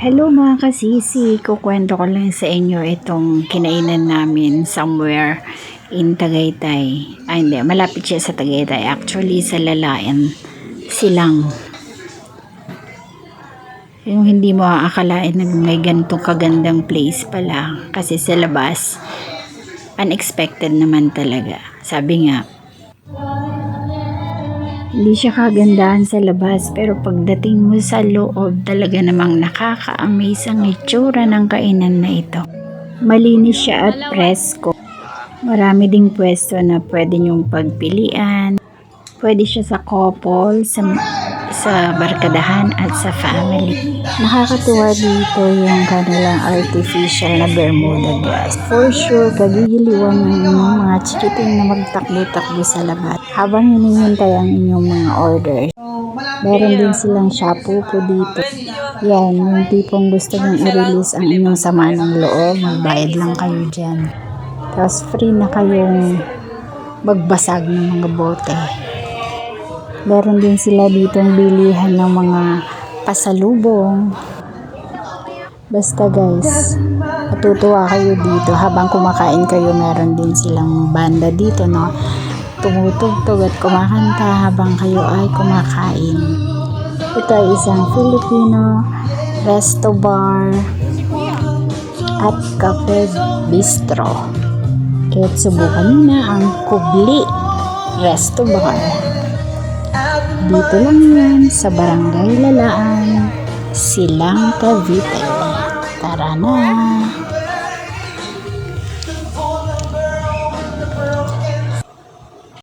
Hello mga kasisi, kukwento ko lang sa inyo itong kinainan namin somewhere in Tagaytay. Hindi, malapit siya sa Tagaytay. Actually, sa Lalayan, Silang. Yung hindi mo aakalain na may ganitong kagandang place pala. Kasi sa labas, unexpected naman talaga. Sabi nga, hindi siya kagandahan sa labas, pero pagdating mo sa loob, talaga namang nakaka-amaze ang itsura ng kainan na ito. Malinis siya at presko. Marami ding pwesto na pwede nyong pagpilian. Pwede siya sa couple, sa barkadahan at sa family. Nakakatuwa dito yung kanilang artificial na Bermuda grass. For sure, kagigiliwan ng inyong mga chikiting na magtakbo-takbo sa labas habang hinihintay ang inyong mga orders. Meron din silang shampoo po dito. Yan, yung tipong gusto nyo i-release ang inyong sama ng loob, magbayad lang kayo dyan. Tapos free na kayong magbasag ng mga bote. Meron din sila ditong bilihan ng mga pasalubong. Basta guys, matutuwa kayo dito. Habang kumakain kayo, meron din silang banda dito, no? Tumutugtog at kumakanta habang kayo ay kumakain. Ito ay isang Filipino resto bar at cafe bistro. Kaya't subukan nyo na ang Kubli Resto Bar. Dito lang yan sa Barangay Lalaan, Silang, Cavite. Tara na!